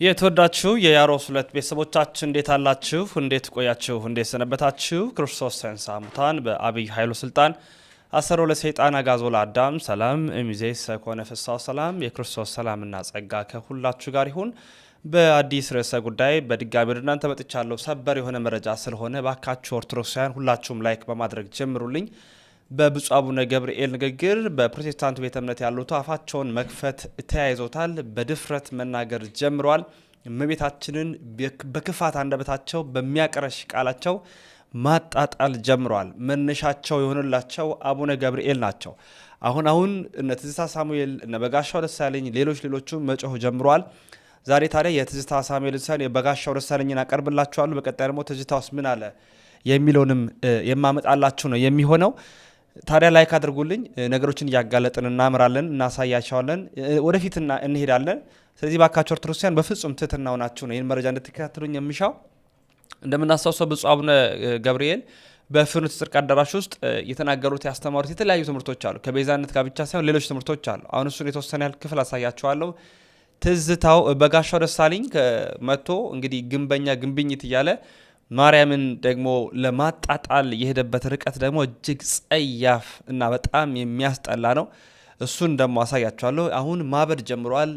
የተወዳችሁ የያሮስ ሁለት ቤተሰቦቻችን እንዴት አላችሁ? እንዴት ቆያችሁ? እንዴት ሰነበታችሁ? ክርስቶስ ተንሥአ እሙታን በአብይ ኃይሉ ስልጣን አሰሮ ለሰይጣን አጋዞ ለአዳም ሰላም እምይእዜሰ ኮነ ፍስሐ ሰላም። የክርስቶስ ሰላምና ጸጋ ከሁላችሁ ጋር ይሁን። በአዲስ ርዕሰ ጉዳይ በድጋሚ ወደ እናንተ መጥቻለሁ። ሰበር የሆነ መረጃ ስለሆነ ባካችሁ ኦርቶዶክሳውያን ሁላችሁም ላይክ በማድረግ ጀምሩልኝ። በብፁዕ አቡነ ገብርኤል ንግግር በፕሮቴስታንት ቤተ እምነት ያሉት አፋቸውን መክፈት ተያይዞታል። በድፍረት መናገር ጀምረዋል። እመቤታችንን በክፋት አንደበታቸው በሚያቀረሽ ቃላቸው ማጣጣል ጀምረዋል። መነሻቸው የሆነላቸው አቡነ ገብርኤል ናቸው። አሁን እነ ትዝታ ሳሙኤል እነ በጋሻው ደሳለኝ ሌሎችም መጮህ ጀምረዋል። ዛሬ ታዲያ የትዝታ ሳሙኤል ሳይሆን የበጋሻው ደሳለኝን አቀርብላችኋለሁ። በቀጣይ ደግሞ ትዝታውስ ምን አለ የሚለውንም የማመጣላችሁ ነው የሚሆነው። ታዲያ ላይክ አድርጉልኝ። ነገሮችን እያጋለጥን እናምራለን፣ እናሳያቸዋለን፣ ወደፊት እንሄዳለን። ስለዚህ ባካችሁ ኦርቶዶክሳውያን በፍጹም ትህትና ሆናችሁ ነው ይህን መረጃ እንድትከታተሉኝ የሚሻው። እንደምናስታውሰው ብፁዕ አቡነ ገብርኤል በፍኖተ ጽድቅ አዳራሽ ውስጥ የተናገሩት ያስተማሩት የተለያዩ ትምህርቶች አሉ። ከቤዛነት ጋር ብቻ ሳይሆን ሌሎች ትምህርቶች አሉ። አሁን እሱን የተወሰነ ያህል ክፍል አሳያቸዋለሁ። ትዝታው በጋሻው ደሳለኝ መጥቶ እንግዲህ ግንብኝት እያለ ማርያምን ደግሞ ለማጣጣል የሄደበት ርቀት ደግሞ እጅግ ጸያፍ እና በጣም የሚያስጠላ ነው። እሱን ደግሞ አሳያቸዋለሁ። አሁን ማበድ ጀምሯል።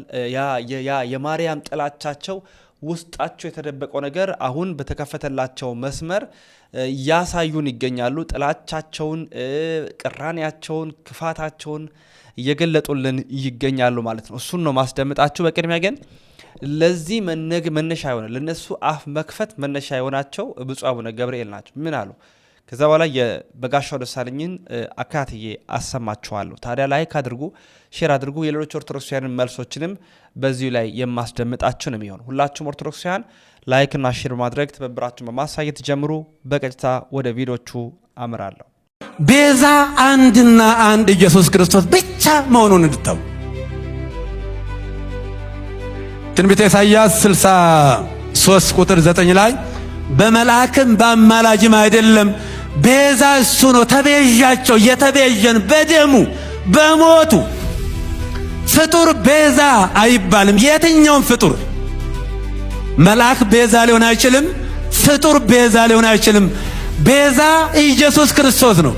ያ የማርያም ጥላቻቸው ውስጣቸው የተደበቀው ነገር አሁን በተከፈተላቸው መስመር እያሳዩን ይገኛሉ። ጥላቻቸውን፣ ቅራኔያቸውን፣ ክፋታቸውን እየገለጡልን ይገኛሉ ማለት ነው። እሱን ነው ማስደምጣችሁ። በቅድሚያ ግን ለዚህ መነሻ የሆነ ለነሱ አፍ መክፈት መነሻ የሆናቸው ብፁዕ አቡነ ገብርኤል ናቸው። ምን አሉ? ከዛ በኋላ የበጋሻው ደሳለኝን አካትዬ አሰማችኋለሁ። ታዲያ ላይክ አድርጉ፣ ሼር አድርጉ። የሌሎች ኦርቶዶክሳውያን መልሶችንም በዚሁ ላይ የማስደምጣችሁ ነው የሚሆን። ሁላችሁም ኦርቶዶክሳውያን ላይክና ሼር ማድረግ ትብብራችሁን በማሳየት ጀምሩ። በቀጥታ ወደ ቪዲዮቹ አምራለሁ። ቤዛ አንድና አንድ ኢየሱስ ክርስቶስ ብቻ መሆኑን እንድታው ትንቢተ ኢሳይያስ 63 ቁጥር 9 ላይ በመልአክም በአማላጅም አይደለም ቤዛ እሱ ነው ተቤዣቸው የተቤዠን በደሙ በሞቱ። ፍጡር ቤዛ አይባልም። የትኛውም ፍጡር መልአክ ቤዛ ሊሆን አይችልም። ፍጡር ቤዛ ሊሆን አይችልም። ቤዛ ኢየሱስ ክርስቶስ ነው።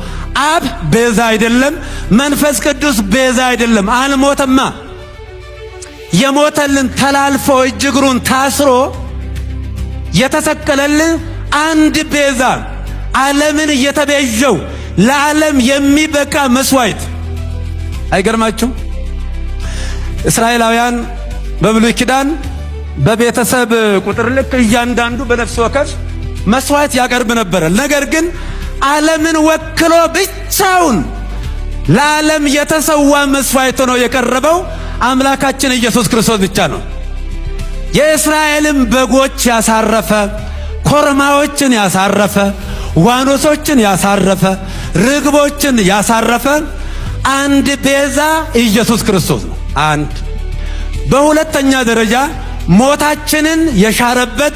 አብ ቤዛ አይደለም። መንፈስ ቅዱስ ቤዛ አይደለም። አልሞተማ። የሞተልን ተላልፎ እጅግሩን ታስሮ የተሰቀለልን አንድ ቤዛ ዓለምን እየተቤዠው ለዓለም የሚበቃ መስዋዕት። አይገርማችሁም? እስራኤላውያን በብሉይ ኪዳን በቤተሰብ ቁጥር ልክ እያንዳንዱ በነፍስ ወከፍ መስዋዕት ያቀርብ ነበር። ነገር ግን ዓለምን ወክሎ ብቻውን ለዓለም የተሰዋ መስዋዕት ነው የቀረበው አምላካችን ኢየሱስ ክርስቶስ ብቻ ነው። የእስራኤልን በጎች ያሳረፈ፣ ኮርማዎችን ያሳረፈ፣ ዋኖሶችን ያሳረፈ፣ ርግቦችን ያሳረፈ አንድ ቤዛ ኢየሱስ ክርስቶስ ነው። አንድ በሁለተኛ ደረጃ ሞታችንን የሻረበት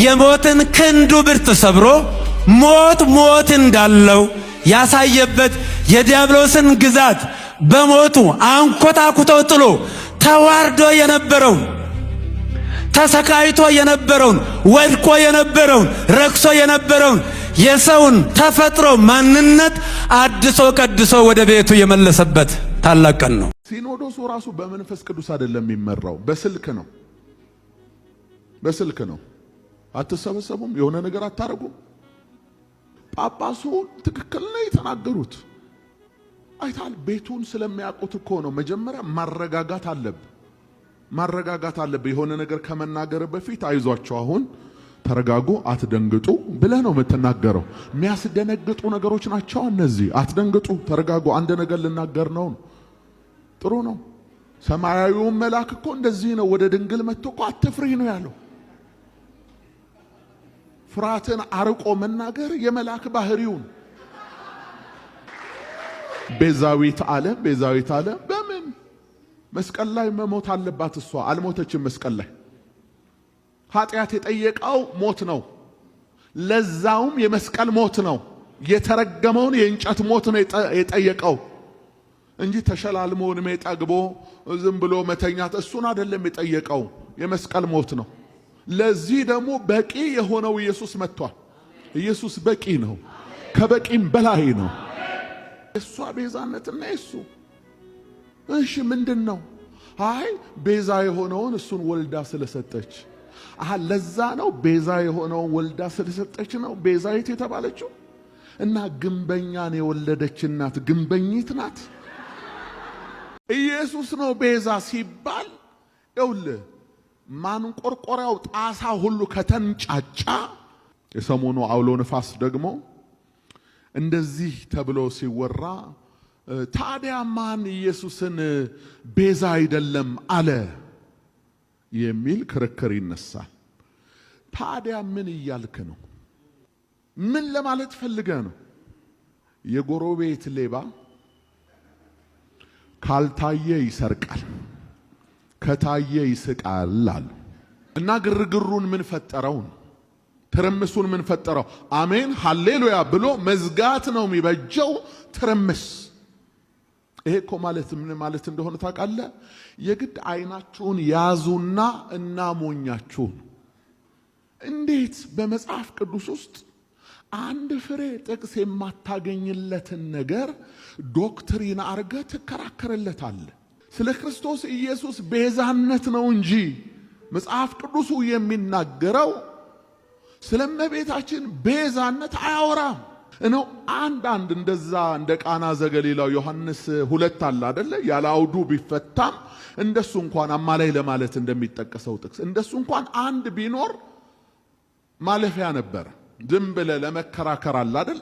የሞትን ክንዱ ብርት ሰብሮ ሞት እንዳለው ያሳየበት የዲያብሎስን ግዛት በሞቱ አንኮታኩቶ ጥሎ ተዋርዶ የነበረውን ተሰቃይቶ የነበረውን ወድቆ የነበረውን ረክሶ የነበረውን የሰውን ተፈጥሮ ማንነት አድሶ ቀድሶ ወደ ቤቱ የመለሰበት ታላቅ ቀን ነው። ሲኖዶሱ ራሱ በመንፈስ ቅዱስ አይደለም የሚመራው፣ በስልክ ነው። አትሰበሰቡም፣ የሆነ ነገር አታረጉም። ጳጳሱ ትክክል ነው የተናገሩት። አይታል ቤቱን ስለሚያውቁት እኮ ነው። መጀመሪያ ማረጋጋት አለብ። የሆነ ነገር ከመናገር በፊት አይዟቸው፣ አሁን ተረጋጉ፣ አትደንግጡ ብለህ ነው የምትናገረው። የሚያስደነግጡ ነገሮች ናቸው እነዚህ። አትደንግጡ፣ ተረጋጉ፣ አንድ ነገር ልናገር ነው። ጥሩ ነው። ሰማያዊውን መልአክ እኮ እንደዚህ ነው ወደ ድንግል መጥቶ እኮ አትፍሪ ነው ያለው። ፍርሃትን አርቆ መናገር የመልአክ ባህሪውን። ቤዛዊት ዓለም በምን መስቀል ላይ መሞት አለባት? እሷ አልሞተችም። መስቀል ላይ ኃጢአት የጠየቀው ሞት ነው። ለዛውም የመስቀል ሞት ነው። የተረገመውን የእንጨት ሞት ነው የጠየቀው እንጂ ተሸላልሞ እድሜ ጠግቦ ዝም ብሎ መተኛት እሱን አይደለም የጠየቀው። የመስቀል ሞት ነው። ለዚህ ደግሞ በቂ የሆነው ኢየሱስ መጥቷል። ኢየሱስ በቂ ነው፣ ከበቂም በላይ ነው። እሷ ቤዛነትና እሱ እሺ ምንድነው? አይ ቤዛ የሆነውን እሱን ወልዳ ስለሰጠች። ለዛ ነው ቤዛ የሆነውን ወልዳ ስለሰጠች ነው ቤዛይት የተባለችው። እና ግንበኛን የወለደች እናት ግንበኝት ናት። ኢየሱስ ነው ቤዛ ሲባል ይኸውልህ ማንቆርቆሪያው ጣሳ ሁሉ ከተንጫጫ። የሰሞኑ አውሎ ንፋስ ደግሞ እንደዚህ ተብሎ ሲወራ ታዲያ ማን ኢየሱስን ቤዛ አይደለም አለ የሚል ክርክር ይነሳል። ታዲያ ምን እያልክ ነው? ምን ለማለት ፈልገ ነው? የጎረቤት ሌባ ካልታየ ይሰርቃል፣ ከታየ ይስቃል አሉ እና ግርግሩን ምን ፈጠረው? ትርምሱን ምን ፈጠረው? አሜን ሃሌሉያ ብሎ መዝጋት ነው የሚበጀው። ትርምስ ይሄ እኮ ማለት ምን ማለት እንደሆነ ታውቃለህ? የግድ አይናችሁን ያዙና እናሞኛችሁ። እንዴት በመጽሐፍ ቅዱስ ውስጥ አንድ ፍሬ ጥቅስ የማታገኝለትን ነገር ዶክትሪን አርገህ ትከራከርለታለህ? ስለ ክርስቶስ ኢየሱስ ቤዛነት ነው እንጂ መጽሐፍ ቅዱሱ የሚናገረው ስለ እመቤታችን ቤዛነት አያወራም ነው። አንድ እንደዛ እንደ ቃና ዘገሊላው ዮሐንስ 2 አለ አይደለ? ያለ አውዱ ቢፈታም እንደሱ እንኳን አማላይ ለማለት እንደሚጠቀሰው ጥቅስ እንደሱ እንኳን አንድ ቢኖር ማለፊያ ነበር። ዝም ብለህ ለመከራከር አለ አይደለ?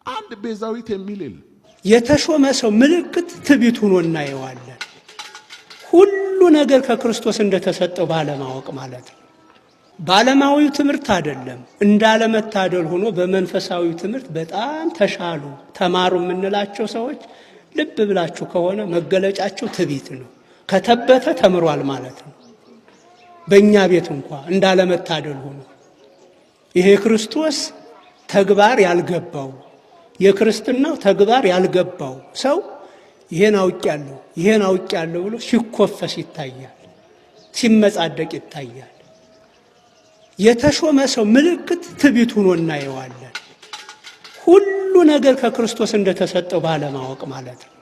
አንድ ቤዛዊት የሚል የለም። የተሾመ ሰው ምልክት ትዕቢት ሆኖ እናየዋለን። ሁሉ ነገር ከክርስቶስ እንደተሰጠው ባለማወቅ ማለት ነው። ባለማዊው ትምህርት አይደለም፣ እንዳለመታደል ሆኖ በመንፈሳዊ ትምህርት በጣም ተሻሉ ተማሩ የምንላቸው ሰዎች ልብ ብላችሁ ከሆነ መገለጫቸው ትዕቢት ነው። ከተበተ ተምሯል ማለት ነው። በእኛ ቤት እንኳን እንዳለመታደል ሆኖ ይሄ ክርስቶስ ተግባር ያልገባው የክርስትናው ተግባር ያልገባው ሰው ይሄን አውቄያለሁ ብሎ ሲኮፈስ ይታያል፣ ሲመጻደቅ ይታያል። የተሾመ ሰው ምልክት ትዕቢት ሆኖ እናየዋለን። ሁሉ ነገር ከክርስቶስ እንደተሰጠው ባለማወቅ ማለት ነው።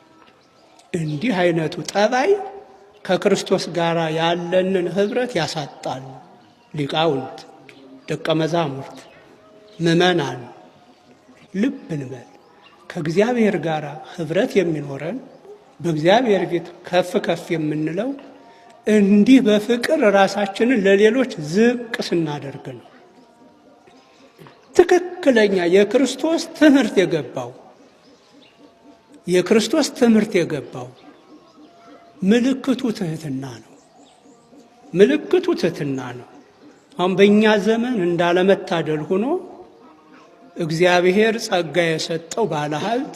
እንዲህ አይነቱ ጠባይ ከክርስቶስ ጋር ያለንን ህብረት ያሳጣል። ሊቃውንት፣ ደቀ መዛሙርት፣ ምእመናን ልብ እንበል። ከእግዚአብሔር ጋር ህብረት የሚኖረን በእግዚአብሔር ፊት ከፍ ከፍ የምንለው እንዲህ በፍቅር ራሳችንን ለሌሎች ዝቅ ስናደርግ ነው። ትክክለኛ የክርስቶስ ትምህርት የገባው ምልክቱ ትህትና ነው። አሁን በእኛ ዘመን እንዳለመታደል ሆኖ እግዚአብሔር ጸጋ የሰጠው ባለ ሀብት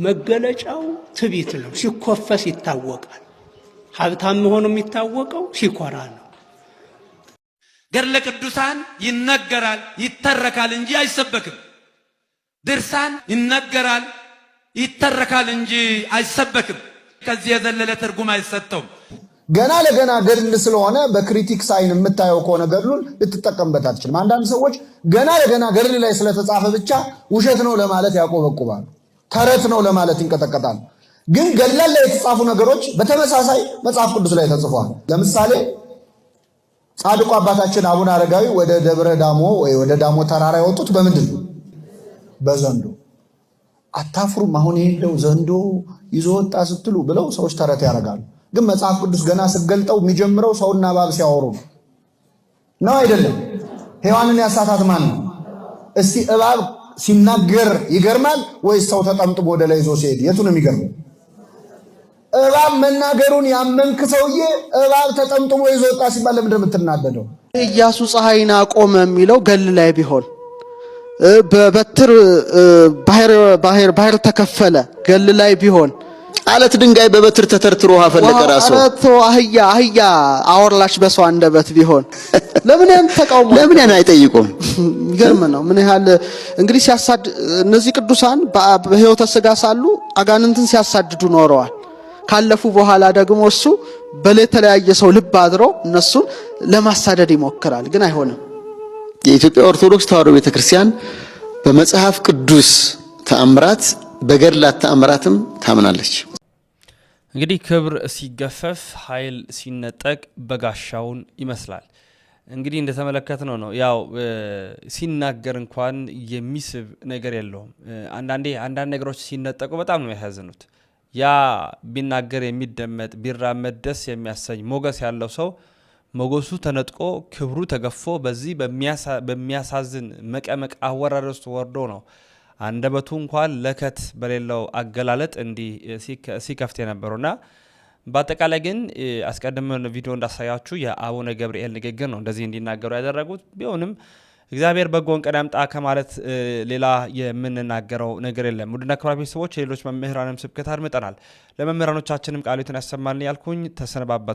መገለጫው ትዕቢት ነው። ሲኮፈስ ይታወቃል። ሀብታም መሆኑ የሚታወቀው ሲኮራ ነው። ገድለ ቅዱሳን ይነገራል ይተረካል እንጂ አይሰበክም። ድርሳን ይነገራል ይተረካል እንጂ አይሰበክም። ከዚህ የዘለለ ትርጉም አይሰጠውም። ገና ለገና ገድል ስለሆነ በክሪቲክስ አይን የምታየው ከሆነ ገድሉን ልትጠቀምበት አትችልም። አንዳንድ ሰዎች ገና ለገና ገድል ላይ ስለተጻፈ ብቻ ውሸት ነው ለማለት ያቆበቁባሉ፣ ተረት ነው ለማለት ይንቀጠቀጣሉ። ግን ገድል ላይ የተጻፉ ነገሮች በተመሳሳይ መጽሐፍ ቅዱስ ላይ ተጽፈዋል። ለምሳሌ ጻድቁ አባታችን አቡነ አረጋዊ ወደ ደብረ ዳሞ ወይ ወደ ዳሞ ተራራ የወጡት በምንድን ነው? በዘንዶ። አታፍሩም? አሁን ይሄው ዘንዶ ይዞ ወጣ ስትሉ ብለው ሰዎች ተረት ያደርጋሉ። ግን መጽሐፍ ቅዱስ ገና ስገልጠው የሚጀምረው ሰውና እባብ ሲያወሩ ነው አይደለም? ሔዋንን ያሳታት ማን ነው? እስቲ እባብ ሲናገር ይገርማል ወይስ ሰው ተጠምጥሞ ወደ ላይ ይዞ ሲሄድ? የቱ ነው የሚገርመው? እባብ መናገሩን ያመንክ ሰውዬ እባብ ተጠምጥሞ ይዞ ወጣ ሲባል ለምንድን ነው የምትናደደው? ኢያሱ ፀሐይን አቆመ የሚለው ገል ላይ ቢሆን በበትር ባህር ተከፈለ ገል ላይ ቢሆን አለት ድንጋይ በበትር ተተርትሮ አፈለቀ ራሱ አረቶ አህያ አወርላች በሰው አንደበት ቢሆን ለምን ያን ተቃውሞ ለምን ያን አይጠይቁም? ይገርም ነው። ምን ያህል እንግዲህ ሲያሳድ እነዚህ ቅዱሳን በሕይወተ ሥጋ ሳሉ አጋንንትን ሲያሳድዱ ኖረዋል። ካለፉ በኋላ ደግሞ እሱ በለተለያየ ሰው ልብ አድሮ እነሱን ለማሳደድ ይሞክራል፣ ግን አይሆንም። የኢትዮጵያ ኦርቶዶክስ ተዋሕዶ ቤተክርስቲያን በመጽሐፍ ቅዱስ ተአምራት በገድላት ተአምራትም ታምናለች። እንግዲህ ክብር ሲገፈፍ ኃይል ሲነጠቅ በጋሻውን ይመስላል። እንግዲህ እንደተመለከትነው ነው። ያው ሲናገር እንኳን የሚስብ ነገር የለውም። አንዳንድ ነገሮች ሲነጠቁ በጣም ነው የሚያሳዝኑት። ያ ቢናገር የሚደመጥ ቢራመድ ደስ የሚያሰኝ ሞገስ ያለው ሰው ሞገሱ ተነጥቆ ክብሩ ተገፎ በዚህ በሚያሳዝን መቀመቅ አወራረድ ውስጥ ወርዶ ነው አንደበቱ እንኳን ለከት በሌለው አገላለጥ እንዲህ ሲከፍት የነበረውና በአጠቃላይ ግን አስቀድመን ቪዲዮ እንዳሳያችሁ የአቡነ ገብርኤል ንግግር ነው እንደዚህ እንዲናገሩ ያደረጉት። ቢሆንም እግዚአብሔር በጎን ቀን ያምጣ ከማለት ሌላ የምንናገረው ነገር የለም። ውድና ክቡራን ቤተሰቦች የሌሎች መምህራንም ስብከት አድምጠናል። ለመምህራኖቻችንም ቃሉን ያሰማልን ያልኩኝ ተሰነባበት።